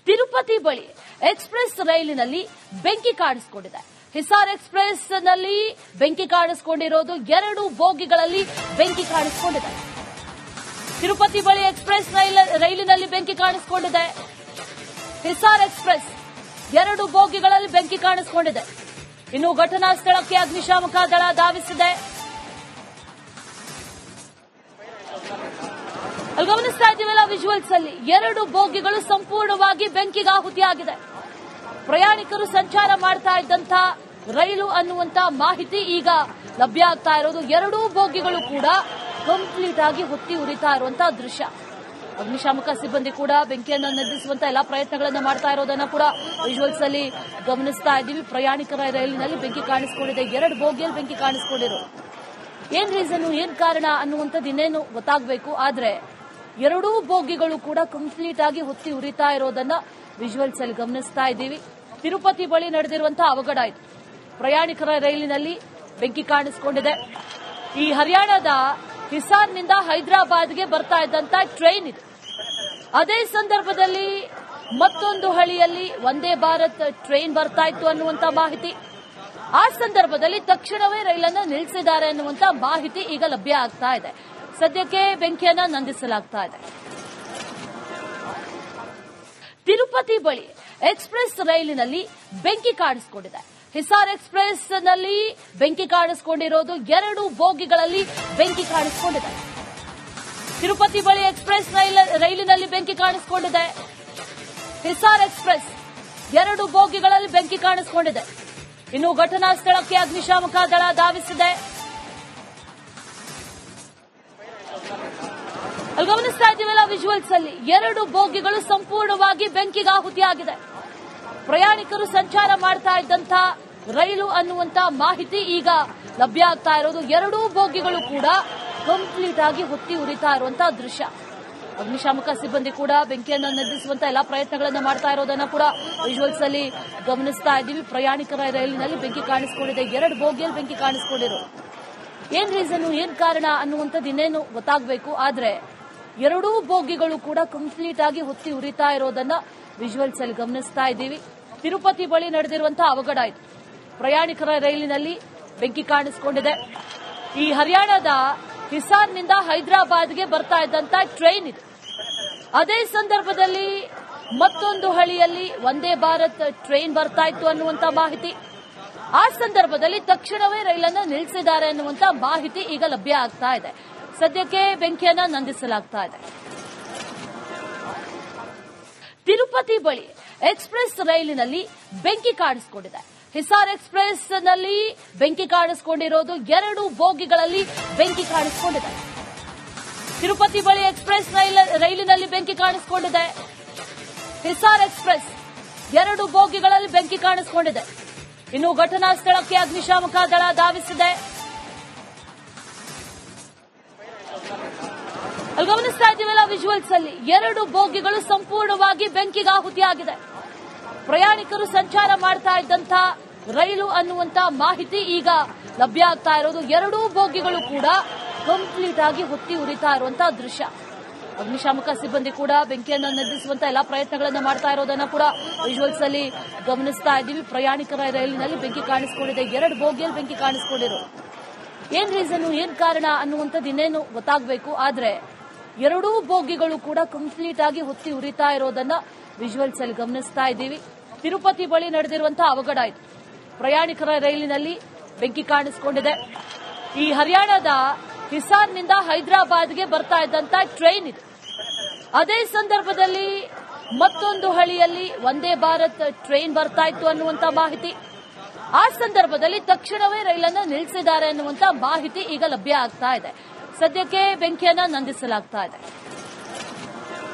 ತಿರುಪತಿ ಬಳಿ ಎಕ್ಸ್ಪ್ರೆಸ್ ರೈಲಿನಲ್ಲಿ ಬೆಂಕಿ ಕಾಣಿಸಿಕೊಂಡಿದೆ. ಹಿಸಾರ್ ಎಕ್ಸ್ಪ್ರೆಸ್ ನಲ್ಲಿ ಬೆಂಕಿ ಕಾಣಿಸಿಕೊಂಡಿರೋದು 2 ಬೋಗಿಗಳಲ್ಲಿ ಬೆಂಕಿ ಕಾಣಿಸಿಕೊಂಡಿದೆ. ತಿರುಪತಿ ಬಳಿ ಎಕ್ಸ್ಪ್ರೆಸ್ ರೈಲಿನಲ್ಲಿ ಬೆಂಕಿ ಕಾಣಿಸಿಕೊಂಡಿದೆ. ಹಿಸಾರ್ ಎಕ್ಸ್ಪ್ರೆಸ್ 2 ಬೋಗಿಗಳಲ್ಲಿ ಬೆಂಕಿ ಕಾಣಿಸಿಕೊಂಡಿದೆ. ಇನ್ನು ಘಟನಾ ಸ್ಥಳಕ್ಕೆ ಅಗ್ನಿಶಾಮಕ ದಳ ಧಾವಿಸಿದೆ. ಅಲ್ಲಿ ಗಮನಿಸ್ತಾ ಇದ್ದೀವಲ್ಲ ವಿಜುವಲ್ಸ್ ಅಲ್ಲಿ 2 ಬೋಗಿಗಳು ಸಂಪೂರ್ಣವಾಗಿ ಬೆಂಕಿಗೆ ಆಹುತಿಯಾಗಿದೆ. ಪ್ರಯಾಣಿಕರು ಸಂಚಾರ ಮಾಡ್ತಾ ಇದ್ದಂತ ರೈಲು ಅನ್ನುವಂತ ಮಾಹಿತಿ ಈಗ ಲಭ್ಯ ಆಗ್ತಾ ಇರೋದು. 2 ಬೋಗಿಗಳು ಕೂಡ ಕಂಪ್ಲೀಟ್ ಆಗಿ ಹೊತ್ತಿ ಉರಿತಾ ಇರುವಂತಹ ದೃಶ್ಯ. ಅಗ್ನಿಶಾಮಕ ಸಿಬ್ಬಂದಿ ಕೂಡ ಬೆಂಕಿಯನ್ನು ನಂದಿಸುವಂತ ಎಲ್ಲಾ ಪ್ರಯತ್ನಗಳನ್ನು ಮಾಡ್ತಾ ಇರೋದನ್ನ ಕೂಡ ವಿಜುವಲ್ಸ್ ಅಲ್ಲಿ ಗಮನಿಸ್ತಾ ಇದ್ದೀವಿ. ಪ್ರಯಾಣಿಕರ ರೈಲಿನಲ್ಲಿ ಬೆಂಕಿ ಕಾಣಿಸಿಕೊಂಡಿದೆ. 2 ಬೋಗಿಯಲ್ಲಿ ಬೆಂಕಿ ಕಾಣಿಸಿಕೊಂಡಿರೋ ಏನ್ ರೀಸನ್, ಏನ್ ಕಾರಣ ಅನ್ನುವಂಥದ್ದು ಇನ್ನೇನು ಗೊತ್ತಾಗಬೇಕು. ಆದ್ರೆ 2 ಬೋಗಿಗಳು ಕೂಡ ಕಂಪ್ಲೀಟ್ ಆಗಿ ಹೊತ್ತಿ ಉರಿತಾ ಇರೋದನ್ನ ವಿಜುವಲ್ಸ್ ಅಲ್ಲಿ ಗಮನಿಸ್ತಾ ಇದ್ದೀವಿ. ತಿರುಪತಿ ಬಳಿ ನಡೆದಿರುವಂತಹ ಅವಘಡ ಇದು. ಪ್ರಯಾಣಿಕರ ರೈಲಿನಲ್ಲಿ ಬೆಂಕಿ ಕಾಣಿಸಿಕೊಂಡಿದೆ. ಈ ಹರಿಯಾಣದ ಹಿಸಾರ್ನಿಂದ ಹೈದರಾಬಾದ್ಗೆ ಬರ್ತಾ ಇದ್ದಂತ ಟ್ರೈನ್ ಇದು. ಅದೇ ಸಂದರ್ಭದಲ್ಲಿ ಮತ್ತೊಂದು ಹಳಿಯಲ್ಲಿ ವಂದೇ ಭಾರತ್ ಟ್ರೈನ್ ಬರ್ತಾ ಇತ್ತು ಅನ್ನುವಂತ ಮಾಹಿತಿ. ಆ ಸಂದರ್ಭದಲ್ಲಿ ತಕ್ಷಣವೇ ರೈಲನ್ನು ನಿಲ್ಲಿಸಿದ್ದಾರೆ ಅನ್ನುವಂತ ಮಾಹಿತಿ ಈಗ ಲಭ್ಯ ಆಗ್ತಾ ಇದೆ. ಸದ್ಯಕ್ಕೆ ಬೆಂಕಿಯನ್ನ ನಂದಿಸಲಾಗ್ತಾ ಇದೆ. ತಿರುಪತಿ ಬಳಿ ಎಕ್ಸ್ಪ್ರೆಸ್ ರೈಲಿನಲ್ಲಿ ಬೆಂಕಿ ಕಾಣಿಸಿಕೊಂಡಿದೆ. ಹಿಸಾರ್ ಎಕ್ಸ್ಪ್ರೆಸ್ ನಲ್ಲಿ ಬೆಂಕಿ ಕಾಣಿಸಿಕೊಂಡಿರೋದು 2 ಬೋಗಿಗಳಲ್ಲಿ ಬೆಂಕಿ ಕಾಣಿಸಿಕೊಂಡಿದೆ. ತಿರುಪತಿ ಬಳಿ ಎಕ್ಸ್ಪ್ರೆಸ್ ರೈಲಿನಲ್ಲಿ ಬೆಂಕಿ ಕಾಣಿಸಿಕೊಂಡಿದೆ. ಹಿಸಾರ್ ಎಕ್ಸ್ಪ್ರೆಸ್ 2 ಬೋಗಿಗಳಲ್ಲಿ ಬೆಂಕಿ ಕಾಣಿಸಿಕೊಂಡಿದೆ. ಇನ್ನು ಘಟನಾ ಸ್ಥಳಕ್ಕೆ ಅಗ್ನಿಶಾಮಕ ದಳ ಧಾವಿಸಿದೆ. ಅಲ್ಲಿ ಗಮನಿಸ್ತಾ ಇದ್ದೀವಲ್ಲ ವಿಜುವಲ್ಸ್ ಅಲ್ಲಿ 2 ಬೋಗಿಗಳು ಸಂಪೂರ್ಣವಾಗಿ ಬೆಂಕಿಗೆ ಆಹುತಿಯಾಗಿದೆ. ಪ್ರಯಾಣಿಕರು ಸಂಚಾರ ಮಾಡ್ತಾ ಇದ್ದಂತ ರೈಲು ಅನ್ನುವಂತ ಮಾಹಿತಿ ಈಗ ಲಭ್ಯ ಆಗ್ತಾ ಇರೋದು. 2 ಬೋಗಿಗಳು ಕೂಡ ಕಂಪ್ಲೀಟ್ ಆಗಿ ಹೊತ್ತಿ ಉರಿತಾ ಇರುವಂತಹ ದೃಶ್ಯ. ಅಗ್ನಿಶಾಮಕ ಸಿಬ್ಬಂದಿ ಕೂಡ ಬೆಂಕಿಯನ್ನು ನಂದಿಸುವಂತ ಎಲ್ಲಾ ಪ್ರಯತ್ನಗಳನ್ನು ಮಾಡ್ತಾ ಇರೋದನ್ನ ಕೂಡ ವಿಜುವಲ್ಸ್ ಅಲ್ಲಿ ಗಮನಿಸ್ತಾ ಇದ್ದೀವಿ. ಪ್ರಯಾಣಿಕರ ರೈಲಿನಲ್ಲಿ ಬೆಂಕಿ ಕಾಣಿಸಿಕೊಂಡಿದೆ. 2 ಬೋಗಿಯಲ್ಲಿ ಬೆಂಕಿ ಕಾಣಿಸಿಕೊಂಡಿರೋ ಏನ್ ರೀಸನ್, ಏನ್ ಕಾರಣ ಅನ್ನುವಂಥದ್ದು ಇನ್ನೇನು ಗೊತ್ತಾಗಬೇಕು. ಆದ್ರೆ 2 ಬೋಗಿಗಳು ಕೂಡ ಕಂಪ್ಲೀಟ್ ಆಗಿ ಹೊತ್ತಿ ಉರಿತಾ ಇರೋದನ್ನ ವಿಜುವಲ್ಸ್ ಅಲ್ಲಿ ಗಮನಿಸ್ತಾ ಇದ್ದೀವಿ. ತಿರುಪತಿ ಬಳಿ ನಡೆದಿರುವಂತಹ ಅವಘಡ ಇದು. ಪ್ರಯಾಣಿಕರ ರೈಲಿನಲ್ಲಿ ಬೆಂಕಿ ಕಾಣಿಸಿಕೊಂಡಿದೆ. ಈ ಹರಿಯಾಣದ ಹಿಸಾರ್ನಿಂದ ಹೈದರಾಬಾದ್ಗೆ ಬರ್ತಾ ಇದ್ದಂತ ಟ್ರೈನ್ ಇದು. ಅದೇ ಸಂದರ್ಭದಲ್ಲಿ ಮತ್ತೊಂದು ಹಳಿಯಲ್ಲಿ ವಂದೇ ಭಾರತ್ ಟ್ರೈನ್ ಬರ್ತಾ ಇತ್ತು ಅನ್ನುವಂತ ಮಾಹಿತಿ. ಆ ಸಂದರ್ಭದಲ್ಲಿ ತಕ್ಷಣವೇ ರೈಲನ್ನು ನಿಲ್ಲಿಸಿದ್ದಾರೆ ಅನ್ನುವಂತ ಮಾಹಿತಿ ಈಗ ಲಭ್ಯ ಆಗ್ತಾ ಇದೆ. ಸದ್ಯಕ್ಕೆ ಬೆಂಕಿಯನ್ನ ನಂದಿಸಲಾಗ್ತಾ ಇದೆ. ತಿರುಪತಿ ಬಳಿ ಎಕ್ಸ್ಪ್ರೆಸ್ ರೈಲಿನಲ್ಲಿ ಬೆಂಕಿ ಕಾಣಿಸಿಕೊಂಡಿದೆ. ಹಿಸಾರ್ ಎಕ್ಸ್ಪ್ರೆಸ್ ನಲ್ಲಿ ಬೆಂಕಿ ಕಾಣಿಸಿಕೊಂಡಿರೋದು 2 ಬೋಗಿಗಳಲ್ಲಿ ಬೆಂಕಿ ಕಾಣಿಸಿಕೊಂಡಿದೆ. ತಿರುಪತಿ ಬಳಿ ಎಕ್ಸ್ಪ್ರೆಸ್ ರೈಲಿನಲ್ಲಿ ಬೆಂಕಿ ಕಾಣಿಸಿಕೊಂಡಿದೆ. ಹಿಸಾರ್ ಎಕ್ಸ್ಪ್ರೆಸ್ 2 ಬೋಗಿಗಳಲ್ಲಿ ಬೆಂಕಿ ಕಾಣಿಸಿಕೊಂಡಿದೆ. ಇನ್ನು ಘಟನಾ ಸ್ಥಳಕ್ಕೆ ಅಗ್ನಿಶಾಮಕ ದಳ ಧಾವಿಸಿದೆ. ಅಲ್ಲಿ ಗಮನಿಸ್ತಾ ಇದ್ದೀವಲ್ಲ ವಿಜುವಲ್ಸ್ ಅಲ್ಲಿ 2 ಬೋಗಿಗಳು ಸಂಪೂರ್ಣವಾಗಿ ಬೆಂಕಿಗೆ ಆಹುತಿಯಾಗಿದೆ. ಪ್ರಯಾಣಿಕರು ಸಂಚಾರ ಮಾಡ್ತಾ ಇದ್ದಂತ ರೈಲು ಅನ್ನುವಂತ ಮಾಹಿತಿ ಈಗ ಲಭ್ಯ ಆಗ್ತಾ ಇರೋದು. 2 ಬೋಗಿಗಳು ಕೂಡ ಕಂಪ್ಲೀಟ್ ಆಗಿ ಹೊತ್ತಿ ಉರಿತಾ ಇರುವಂತಹ ದೃಶ್ಯ. ಅಗ್ನಿಶಾಮಕ ಸಿಬ್ಬಂದಿ ಕೂಡ ಬೆಂಕಿಯನ್ನು ನಂದಿಸುವಂತ ಎಲ್ಲಾ ಪ್ರಯತ್ನಗಳನ್ನು ಮಾಡ್ತಾ ಇರೋದನ್ನ ಕೂಡ ವಿಜುವಲ್ಸ್ ಅಲ್ಲಿ ಗಮನಿಸ್ತಾ ಇದ್ದೀವಿ. ಪ್ರಯಾಣಿಕರ ರೈಲಿನಲ್ಲಿ ಬೆಂಕಿ ಕಾಣಿಸಿಕೊಂಡಿದೆ. 2 ಬೋಗಿಯಲ್ಲಿ ಬೆಂಕಿ ಕಾಣಿಸಿಕೊಂಡಿರೋ ಏನ್ ರೀಸನ್, ಏನ್ ಕಾರಣ ಅನ್ನುವಂಥದ್ದು ಇನ್ನೇನು ಗೊತ್ತಾಗಬೇಕು. ಆದ್ರೆ 2 ಬೋಗಿಗಳು ಕೂಡ ಕಂಪ್ಲೀಟ್ ಆಗಿ ಹೊತ್ತಿ ಉರಿತಾ ಇರೋದನ್ನ ವಿಜುವಲ್ಸ್ ಅಲ್ಲಿ ಗಮನಿಸ್ತಾ ಇದ್ದೀವಿ. ತಿರುಪತಿ ಬಳಿ ನಡೆದಿರುವಂತಹ ಅವಘಡ ಇದು. ಪ್ರಯಾಣಿಕರ ರೈಲಿನಲ್ಲಿ ಬೆಂಕಿ ಕಾಣಿಸಿಕೊಂಡಿದೆ. ಈ ಹರಿಯಾಣದ ಹಿಸಾರ್ನಿಂದ ಹೈದರಾಬಾದ್ಗೆ ಬರ್ತಾ ಇದ್ದಂತ ಟ್ರೈನ್ ಇದು. ಅದೇ ಸಂದರ್ಭದಲ್ಲಿ ಮತ್ತೊಂದು ಹಳಿಯಲ್ಲಿ ವಂದೇ ಭಾರತ್ ಟ್ರೈನ್ ಬರ್ತಾ ಇತ್ತು ಅನ್ನುವಂತ ಮಾಹಿತಿ. ಆ ಸಂದರ್ಭದಲ್ಲಿ ತಕ್ಷಣವೇ ರೈಲನ್ನು ನಿಲ್ಲಿಸಿದ್ದಾರೆ ಅನ್ನುವಂತ ಮಾಹಿತಿ ಈಗ ಲಭ್ಯ ಆಗ್ತಾ ಇದೆ. ಸದ್ಯಕ್ಕೆ ಬೆಂಕಿಯನ್ನ ನಂದಿಸಲಾಗ್ತಾ ಇದೆ.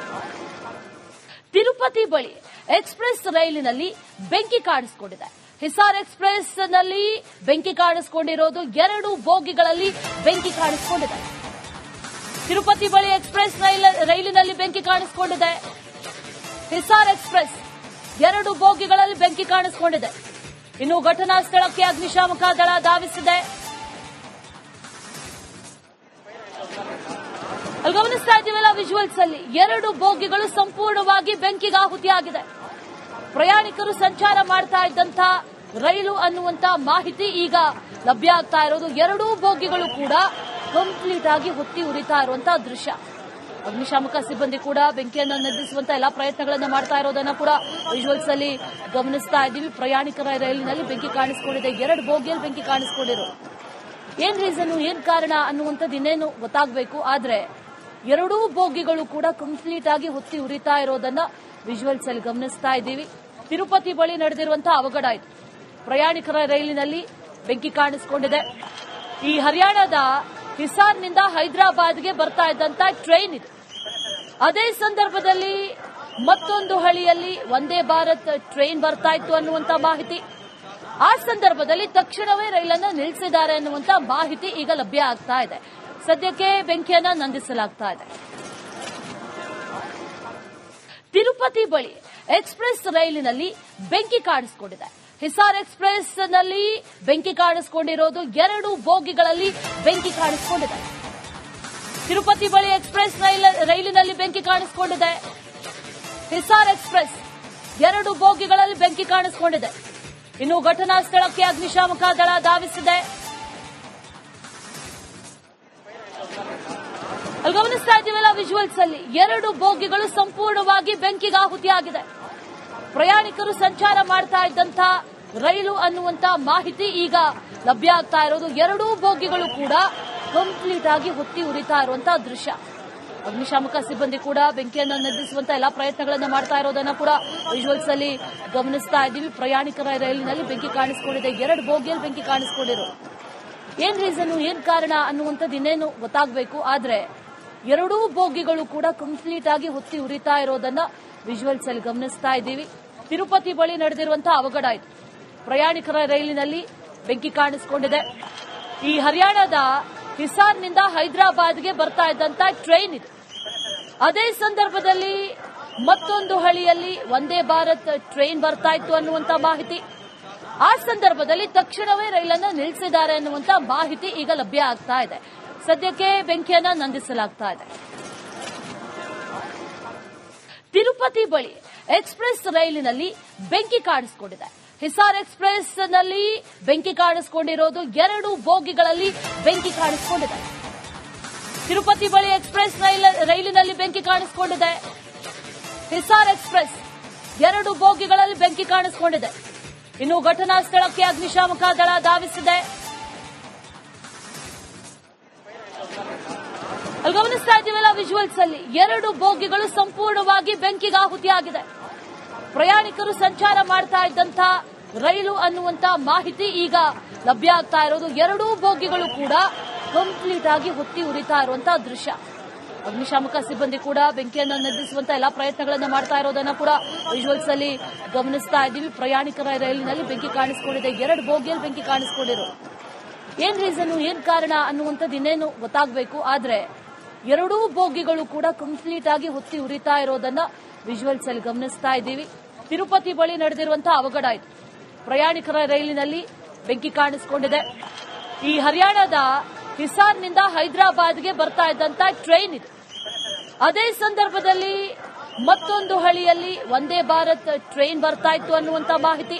ತಿರುಪತಿ ಬಳಿ ಎಕ್ಸ್ಪ್ರೆಸ್ ರೈಲಿನಲ್ಲಿ ಬೆಂಕಿ ಕಾಣಿಸಿಕೊಂಡಿದೆ. ಹಿಸಾರ್ ಎಕ್ಸ್ಪ್ರೆಸ್ ನಲ್ಲಿ ಬೆಂಕಿ ಕಾಣಿಸಿಕೊಂಡಿರೋದು 2 ಬೋಗಿಗಳಲ್ಲಿ ಬೆಂಕಿ ಕಾಣಿಸಿಕೊಂಡಿದೆ. ತಿರುಪತಿ ಬಳಿ ಎಕ್ಸ್ಪ್ರೆಸ್ ರೈಲಿನಲ್ಲಿ ಬೆಂಕಿ ಕಾಣಿಸಿಕೊಂಡಿದೆ. ಹಿಸಾರ್ ಎಕ್ಸ್ಪ್ರೆಸ್ 2 ಬೋಗಿಗಳಲ್ಲಿ ಬೆಂಕಿ ಕಾಣಿಸಿಕೊಂಡಿದೆ. ಇನ್ನು ಘಟನಾ ಸ್ಥಳಕ್ಕೆ ಅಗ್ನಿಶಾಮಕ ದಳ ಧಾವಿಸಿದೆ. ಅಲ್ಲಿ ಅಲ್ಲಿ ಗಮನಿಸ್ತಾ ಇದ್ದೀವಲ್ಲ ವಿಜುವಲ್ಸ್ ಅಲ್ಲಿ 2 ಬೋಗಿಗಳು ಸಂಪೂರ್ಣವಾಗಿ ಬೆಂಕಿಗಾಹುತಿಯಾಗಿದೆ. ಪ್ರಯಾಣಿಕರು ಸಂಚಾರ ಮಾಡ್ತಾ ಇದ್ದಂತ ರೈಲು ಅನ್ನುವಂತ ಮಾಹಿತಿ ಈಗ ಲಭ್ಯ ಆಗ್ತಾ ಇರೋದು. 2 ಬೋಗಿಗಳು ಕೂಡ ಕಂಪ್ಲೀಟ್ ಆಗಿ ಹೊತ್ತಿ ಉರಿತಾ ಇರುವಂತಹ ದೃಶ್ಯ. ಅಗ್ನಿಶಾಮಕ ಸಿಬ್ಬಂದಿ ಕೂಡ ಬೆಂಕಿಯನ್ನು ನಂದಿಸುವಂತ ಎಲ್ಲಾ ಪ್ರಯತ್ನಗಳನ್ನು ಮಾಡ್ತಾ ಇರೋದನ್ನ ಕೂಡ ವಿಜುವಲ್ಸ್ ಅಲ್ಲಿ ಗಮನಿಸ್ತಾ ಇದ್ದೀವಿ. ಪ್ರಯಾಣಿಕರ ರೈಲಿನಲ್ಲಿ ಬೆಂಕಿ ಕಾಣಿಸಿಕೊಂಡಿದೆ. 2 ಬೋಗಿಯಲ್ಲಿ ಬೆಂಕಿ ಕಾಣಿಸಿಕೊಂಡಿರೋ ಏನ್ ರೀಸನ್, ಏನ್ ಕಾರಣ ಅನ್ನುವಂಥದ್ದು ಇನ್ನೇನು ಗೊತ್ತಾಗಬೇಕು. ಆದ್ರೆ 2 ಬೋಗಿಗಳು ಕೂಡ ಕಂಪ್ಲೀಟ್ ಆಗಿ ಹೊತ್ತಿ ಉರಿತಾ ಇರೋದನ್ನ ವಿಜುವಲ್ಸ್ ಅಲ್ಲಿ ಗಮನಿಸ್ತಾ ಇದ್ದೀವಿ. ತಿರುಪತಿ ಬಳಿ ನಡೆದಿರುವಂತಹ ಅವಘಡ ಇದು. ಪ್ರಯಾಣಿಕರ ರೈಲಿನಲ್ಲಿ ಬೆಂಕಿ ಕಾಣಿಸಿಕೊಂಡಿದೆ. ಈ ಹರಿಯಾಣದ ಹಿಸಾರ್ನಿಂದ ಹೈದರಾಬಾದ್ಗೆ ಬರ್ತಾ ಇದ್ದಂತ ಟ್ರೈನ್ ಇದು. ಅದೇ ಸಂದರ್ಭದಲ್ಲಿ ಮತ್ತೊಂದು ಹಳಿಯಲ್ಲಿ ವಂದೇ ಭಾರತ್ ಟ್ರೈನ್ ಬರ್ತಾ ಇತ್ತು ಅನ್ನುವಂತ ಮಾಹಿತಿ. ಆ ಸಂದರ್ಭದಲ್ಲಿ ತಕ್ಷಣವೇ ರೈಲನ್ನು ನಿಲ್ಲಿಸಿದ್ದಾರೆ ಅನ್ನುವಂತ ಮಾಹಿತಿ ಈಗ ಲಭ್ಯ ಆಗ್ತಾ ಇದೆ. ಸದ್ಯಕ್ಕೆ ಬೆಂಕಿಯನ್ನ ನಂದಿಸಲಾಗ್ತಾ ಇದೆ. ತಿರುಪತಿ ಬಳಿ ಎಕ್ಸ್ಪ್ರೆಸ್ ರೈಲಿನಲ್ಲಿ ಬೆಂಕಿ ಕಾಣಿಸಿಕೊಂಡಿದೆ. ಹಿಸಾರ್ ಎಕ್ಸ್ಪ್ರೆಸ್ ನಲ್ಲಿ ಬೆಂಕಿ ಕಾಣಿಸಿಕೊಂಡಿರೋದು. 2 ಬೋಗಿಗಳಲ್ಲಿ ಬೆಂಕಿ ಕಾಣಿಸಿಕೊಂಡಿದೆ. ತಿರುಪತಿ ಬಳಿ ಎಕ್ಸ್ಪ್ರೆಸ್ ರೈಲಿನಲ್ಲಿ ಬೆಂಕಿ ಕಾಣಿಸಿಕೊಂಡಿದೆ. ಹಿಸಾರ್ ಎಕ್ಸ್ಪ್ರೆಸ್ 2 ಬೋಗಿಗಳಲ್ಲಿ ಬೆಂಕಿ ಕಾಣಿಸಿಕೊಂಡಿದೆ. ಇನ್ನು ಘಟನಾ ಸ್ಥಳಕ್ಕೆ ಅಗ್ನಿಶಾಮಕ ದಳ ಧಾವಿಸಿದೆ. ಅಲ್ಲಿ ಗಮನಿಸ್ತಾ ಇದ್ದೀವಲ್ಲ ವಿಜುವಲ್ಸ್ ಅಲ್ಲಿ 2 ಬೋಗಿಗಳು ಸಂಪೂರ್ಣವಾಗಿ ಬೆಂಕಿಗಾಹುತಿಯಾಗಿದೆ. ಪ್ರಯಾಣಿಕರು ಸಂಚಾರ ಮಾಡ್ತಾ ಇದ್ದಂತ ರೈಲು ಅನ್ನುವಂತ ಮಾಹಿತಿ ಈಗ ಲಭ್ಯ ಆಗ್ತಾ ಇರೋದು. 2 ಬೋಗಿಗಳು ಕೂಡ ಕಂಪ್ಲೀಟ್ ಆಗಿ ಹೊತ್ತಿ ಉರಿತಾ ಇರುವಂತಹ ದೃಶ್ಯ. ಅಗ್ನಿಶಾಮಕ ಸಿಬ್ಬಂದಿ ಕೂಡ ಬೆಂಕಿಯನ್ನು ನಂದಿಸುವಂತ ಎಲ್ಲಾ ಪ್ರಯತ್ನಗಳನ್ನು ಮಾಡ್ತಾ ಇರೋದನ್ನ ಕೂಡ ವಿಜುವಲ್ಸ್ ಅಲ್ಲಿ ಗಮನಿಸ್ತಾ ಇದ್ದೀವಿ. ಪ್ರಯಾಣಿಕರ ರೈಲಿನಲ್ಲಿ ಬೆಂಕಿ ಕಾಣಿಸಿಕೊಂಡಿದೆ. 2 ಬೋಗಿಯಲ್ಲಿ ಬೆಂಕಿ ಕಾಣಿಸಿಕೊಂಡಿರೋ ಏನ್ ರೀಸನ್, ಏನ್ ಕಾರಣ ಅನ್ನುವಂಥದ್ದು ಇನ್ನೇನು ಗೊತ್ತಾಗಬೇಕು. ಆದ್ರೆ 2 ಬೋಗಿಗಳು ಕೂಡ ಕಂಪ್ಲೀಟ್ ಆಗಿ ಹೊತ್ತಿ ಉರಿತಾ ಇರೋದನ್ನ ವಿಜುವಲ್ಸ್ ಅಲ್ಲಿ ಗಮನಿಸ್ತಾ ಇದ್ದೀವಿ. ತಿರುಪತಿ ಬಳಿ ನಡೆದಿರುವಂತಹ ಅವಘಡ ಇದು. ಪ್ರಯಾಣಿಕರ ರೈಲಿನಲ್ಲಿ ಬೆಂಕಿ ಕಾಣಿಸಿಕೊಂಡಿದೆ. ಈ ಹರಿಯಾಣದ ಹಿಸಾರ್ನಿಂದ ಹೈದರಾಬಾದ್ಗೆ ಬರ್ತಾ ಇದ್ದಂತ ಟ್ರೈನ್ ಇದು. ಅದೇ ಸಂದರ್ಭದಲ್ಲಿ ಮತ್ತೊಂದು ಹಳಿಯಲ್ಲಿ ವಂದೇ ಭಾರತ್ ಟ್ರೈನ್ ಬರ್ತಾ ಇತ್ತು ಅನ್ನುವಂತ ಮಾಹಿತಿ. ಆ ಸಂದರ್ಭದಲ್ಲಿ ತಕ್ಷಣವೇ ರೈಲನ್ನು ನಿಲ್ಲಿಸಿದ್ದಾರೆ ಅನ್ನುವಂತ ಮಾಹಿತಿ ಈಗ ಲಭ್ಯ ಆಗ್ತಾ ಇದೆ. ಸದ್ಯಕ್ಕೆ ಬೆಂಕಿಯನ್ನ ನಂದಿಸಲಾಗ್ತಾ ಇದೆ. ತಿರುಪತಿ ಬಳಿ ಎಕ್ಸ್ಪ್ರೆಸ್ ರೈಲಿನಲ್ಲಿ ಬೆಂಕಿ ಕಾಣಿಸಿಕೊಂಡಿದೆ. ಹಿಸಾರ್ ಎಕ್ಸ್ಪ್ರೆಸ್ ನಲ್ಲಿ ಬೆಂಕಿ ಕಾಣಿಸಿಕೊಂಡಿರೋದು. 2 ಬೋಗಿಗಳಲ್ಲಿ ಬೆಂಕಿ ಕಾಣಿಸಿಕೊಂಡಿದೆ. ತಿರುಪತಿ ಬಳಿ ಎಕ್ಸ್ಪ್ರೆಸ್ ರೈಲಿನಲ್ಲಿ ಬೆಂಕಿ ಕಾಣಿಸಿಕೊಂಡಿದೆ. ಹಿಸಾರ್ ಎಕ್ಸ್ಪ್ರೆಸ್ 2 ಬೋಗಿಗಳಲ್ಲಿ ಬೆಂಕಿ ಕಾಣಿಸಿಕೊಂಡಿದೆ. ಇನ್ನು ಘಟನಾ ಸ್ಥಳಕ್ಕೆ ಅಗ್ನಿಶಾಮಕ ದಳ ಧಾವಿಸಿದೆ. ಅಲ್ಲಿ ಗಮನಿಸ್ತಾ ಇದ್ದೀವಲ್ಲ ವಿಜುವಲ್ಸ್ ಅಲ್ಲಿ 2 ಬೋಗಿಗಳು ಸಂಪೂರ್ಣವಾಗಿ ಬೆಂಕಿಗಾಹುತಿಯಾಗಿದೆ. ಪ್ರಯಾಣಿಕರು ಸಂಚಾರ ಮಾಡ್ತಾ ಇದ್ದಂತ ರೈಲು ಅನ್ನುವಂತ ಮಾಹಿತಿ ಈಗ ಲಭ್ಯ ಆಗ್ತಾ ಇರೋದು. 2 ಬೋಗಿಗಳು ಕೂಡ ಕಂಪ್ಲೀಟ್ ಆಗಿ ಹೊತ್ತಿ ಉರಿತಾ ಇರುವಂತಹ ದೃಶ್ಯ. ಅಗ್ನಿಶಾಮಕ ಸಿಬ್ಬಂದಿ ಕೂಡ ಬೆಂಕಿಯನ್ನು ನಂದಿಸುವಂತ ಎಲ್ಲಾ ಪ್ರಯತ್ನಗಳನ್ನು ಮಾಡ್ತಾ ಇರೋದನ್ನ ಕೂಡ ವಿಜುವಲ್ಸ್ ಅಲ್ಲಿ ಗಮನಿಸ್ತಾ ಇದ್ದೀವಿ. ಪ್ರಯಾಣಿಕರ ರೈಲಿನಲ್ಲಿ ಬೆಂಕಿ ಕಾಣಿಸಿಕೊಂಡಿದೆ. 2 ಬೋಗಿಯಲ್ಲಿ ಬೆಂಕಿ ಕಾಣಿಸಿಕೊಂಡಿರೋ ಏನ್ ರೀಸನ್, ಏನ್ ಕಾರಣ ಅನ್ನುವಂಥದ್ದು ಇನ್ನೇನು ಗೊತ್ತಾಗಬೇಕು. ಆದ್ರೆ 2 ಬೋಗಿಗಳು ಕೂಡ ಕಂಪ್ಲೀಟ್ ಆಗಿ ಹೊತ್ತಿ ಉರಿತಾ ಇರೋದನ್ನ ವಿಜುವಲ್ಸ್ ಅಲ್ಲಿ ಗಮನಿಸ್ತಾ ಇದ್ದೀವಿ. ತಿರುಪತಿ ಬಳಿ ನಡೆದಿರುವಂತಹ ಅವಘಡ ಇದು. ಪ್ರಯಾಣಿಕರ ರೈಲಿನಲ್ಲಿ ಬೆಂಕಿ ಕಾಣಿಸಿಕೊಂಡಿದೆ. ಈ ಹರಿಯಾಣದ ಹಿಸಾರ್ನಿಂದ ಹೈದರಾಬಾದ್ಗೆ ಬರ್ತಾ ಇದ್ದಂತ ಟ್ರೈನ್ ಇದು. ಅದೇ ಸಂದರ್ಭದಲ್ಲಿ ಮತ್ತೊಂದು ಹಳಿಯಲ್ಲಿ ವಂದೇ ಭಾರತ್ ಟ್ರೈನ್ ಬರ್ತಾ ಇತ್ತು ಅನ್ನುವಂತ ಮಾಹಿತಿ.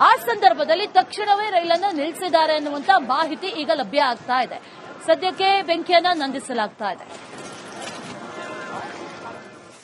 ಆ ಸಂದರ್ಭದಲ್ಲಿ ತಕ್ಷಣವೇ ರೈಲನ್ನು ನಿಲ್ಲಿಸಿದ್ದಾರೆ ಅನ್ನುವಂತ ಮಾಹಿತಿ ಈಗ ಲಭ್ಯ ಆಗ್ತಾ ಇದೆ. ಸದ್ಯಕ್ಕೆ ಬೆಂಕಿಯನ್ನ ನಂದಿಸಲಾಗ್ತಾ ಇದೆ.